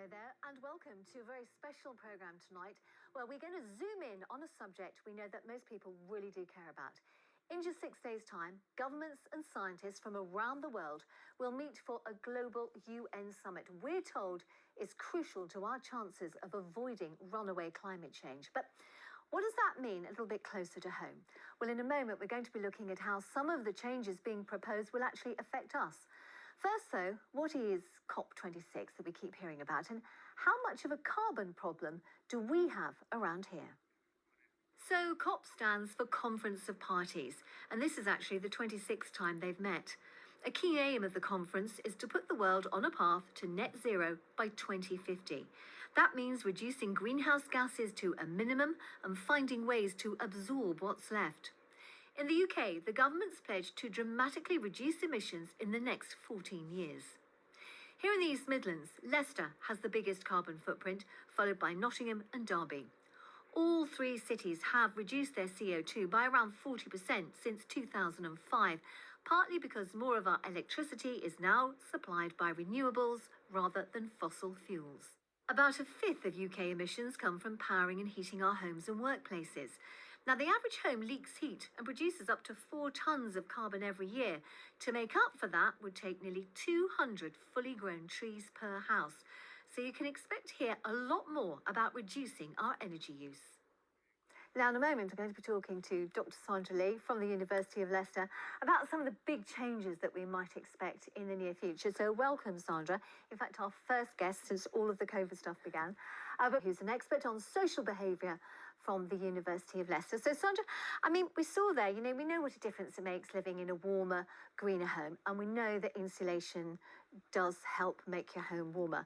there, and welcome to a very special programme tonight where we're going to zoom in on a subject we know that most people really do care about. In just 6 days' time, governments and scientists from around the world will meet for a global UN summit we're told is crucial to our chances of avoiding runaway climate change. But what does that mean a little bit closer to home? Well, in a moment, we're going to be looking at how some of the changes being proposed will actually affect us. First, though, what is COP26 that we keep hearing about, and how much of a carbon problem do we have around here? So COP stands for Conference of Parties, and this is actually the 26th time they've met. A key aim of the conference is to put the world on a path to net zero by 2050. That means reducing greenhouse gases to a minimum and finding ways to absorb what's left. In the UK, the government's pledged to dramatically reduce emissions in the next 14 years. Here in the East Midlands, Leicester has the biggest carbon footprint, followed by Nottingham and Derby. All three cities have reduced their CO2 by around 40% since 2005, partly because more of our electricity is now supplied by renewables rather than fossil fuels. About a fifth of UK emissions come from powering and heating our homes and workplaces. Now, the average home leaks heat and produces up to 4 tonnes of carbon every year. To make up for that would take nearly 200 fully grown trees per house. So you can expect to hear a lot more about reducing our energy use. Now, in a moment, I'm going to be talking to Dr Sandra Lee from the University of Leicester about some of the big changes that we might expect in the near future. So welcome, Sandra. In fact, our first guest since all of the COVID stuff began, who's an expert on social behaviour from the University of Leicester. So, Sandra, I mean, we saw there, we know what a difference it makes living in a warmer, greener home, and we know that insulation does help make your home warmer.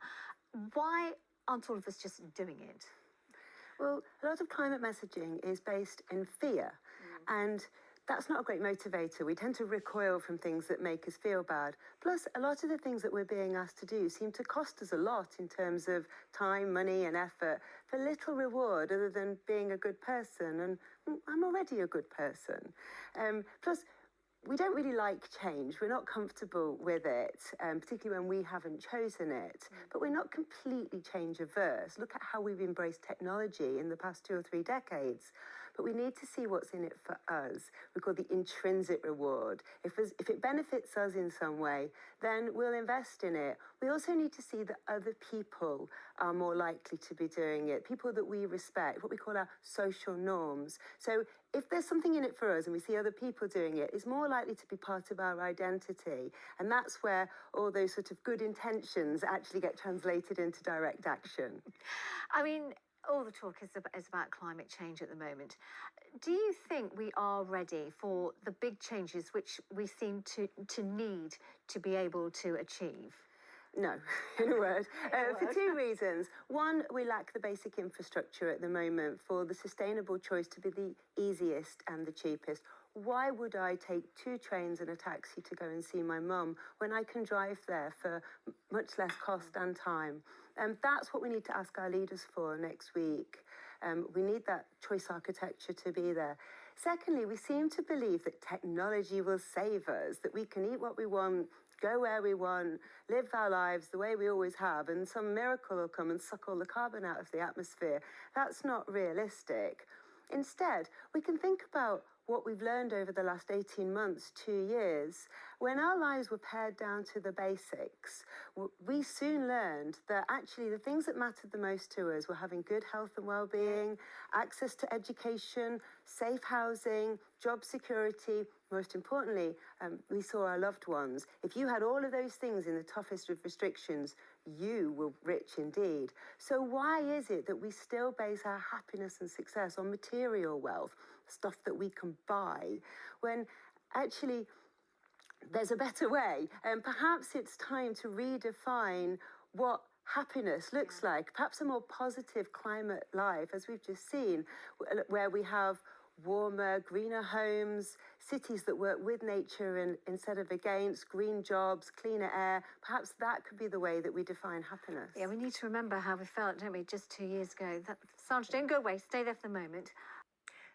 Why aren't all of us just doing it? Well, a lot of climate messaging is based in fear, and that's not a great motivator. We tend to recoil from things that make us feel bad. Plus, a lot of the things that we're being asked to do seem to cost us a lot in terms of time, money and effort for little reward other than being a good person, and I'm already a good person. Plus, we don't really like change. We're not comfortable with it, particularly when we haven't chosen it. But we're not completely change averse. Look at how we've embraced technology in the past 2 or 3 decades. But we need to see what's in it for us. We call the intrinsic reward. If it benefits us in some way, then we'll invest in it. We also need to see that other people are more likely to be doing it, people that we respect, what we call our social norms. So if there's something in it for us and we see other people doing it, it's more likely to be part of our identity. And that's where all those sort of good intentions actually get translated into direct action. I mean, all the talk is about climate change at the moment. Do you think we are ready for the big changes which we seem to need to be able to achieve? No, in a word, for 2 reasons. One, we lack the basic infrastructure at the moment for the sustainable choice to be the easiest and the cheapest. Why would I take 2 trains and a taxi to go and see my mum when I can drive there for much less cost and time? That's what we need to ask our leaders for next week. We need that choice architecture to be there. Secondly, we seem to believe that technology will save us, that we can eat what we want, go where we want, live our lives the way we always have, and some miracle will come and suck all the carbon out of the atmosphere. That's not realistic. Instead, we can think about what we've learned over the last 18 months, 2 years. When our lives were pared down to the basics, we soon learned that actually the things that mattered the most to us were having good health and well-being, access to education, safe housing, job security. Most importantly, we saw our loved ones. If you had all of those things in the toughest of restrictions, you were rich indeed. So why is it that we still base our happiness and success on material wealth, stuff that we can buy, when actually there's a better way? And perhaps it's time to redefine what happiness looks like, perhaps a more positive climate life, as we've just seen, where we have warmer, greener homes, cities that work with nature and instead of against, green jobs, cleaner air. Perhaps that could be the way that we define happiness. Yeah, we need to remember how we felt, don't we, just 2 years ago. Sandra, don't go away. Stay there for the moment.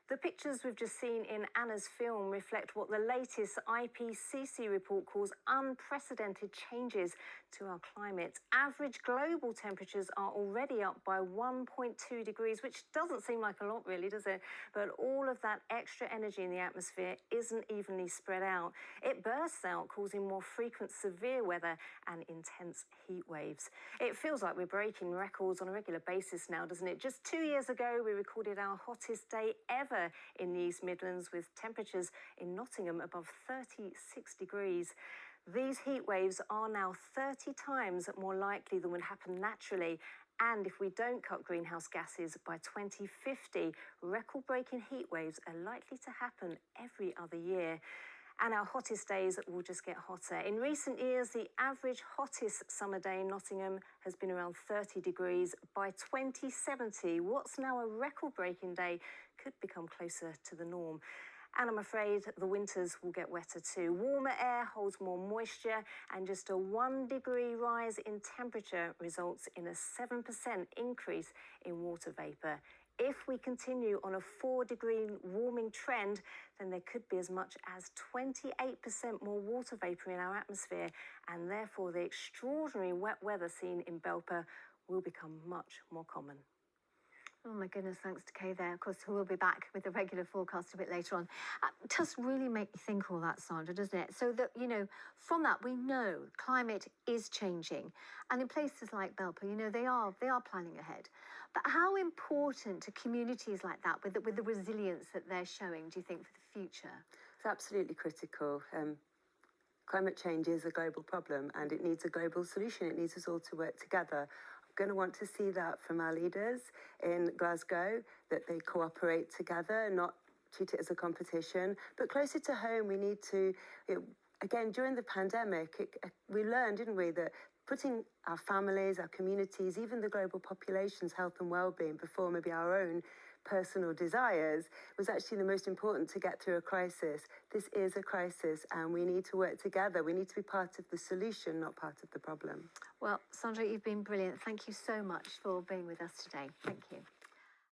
The pictures we've just seen in Anna's film reflect what the latest IPCC report calls unprecedented changes to our climate. Average global temperatures are already up by 1.2 degrees, which doesn't seem like a lot really, does it? But all of that extra energy in the atmosphere isn't evenly spread out. It bursts out, causing more frequent severe weather and intense heat waves. It feels like we're breaking records on a regular basis now, doesn't it? Just 2 years ago, we recorded our hottest day ever in the East Midlands, with temperatures in Nottingham above 36 degrees. These heat waves are now 30 times more likely than would happen naturally. And if we don't cut greenhouse gases by 2050, record-breaking heat waves are likely to happen every other year. And our hottest days will just get hotter. In recent years, the average hottest summer day in Nottingham has been around 30 degrees. By 2070, what's now a record-breaking day could become closer to the norm. And I'm afraid the winters will get wetter too. Warmer air holds more moisture, and just a 1 degree rise in temperature results in a 7% increase in water vapour. If we continue on a 4 degree warming trend, then there could be as much as 28% more water vapour in our atmosphere, and therefore the extraordinary wet weather seen in Belper will become much more common. Oh my goodness, thanks to Kay there. Of course, we'll be back with the regular forecast a bit later on. It does really make you think all that, Sandra, doesn't it? So that, from that we know climate is changing. And in places like Belper, they are planning ahead. But how important are communities like that with the resilience that they're showing, do you think, for the future? It's absolutely critical. Climate change is a global problem and it needs a global solution. It needs us all to work together. Going to want to see that from our leaders in Glasgow, that they cooperate together, not treat it as a competition. But closer to home, we need to, again, during the pandemic, we learned, didn't we, that putting our families, our communities, even the global population's health and well-being before maybe our own personal desires was actually the most important to get through a crisis. This is a crisis and we need to work together. We need to be part of the solution, not part of the problem. Well, Sandra, you've been brilliant. Thank you so much for being with us today. Thank you.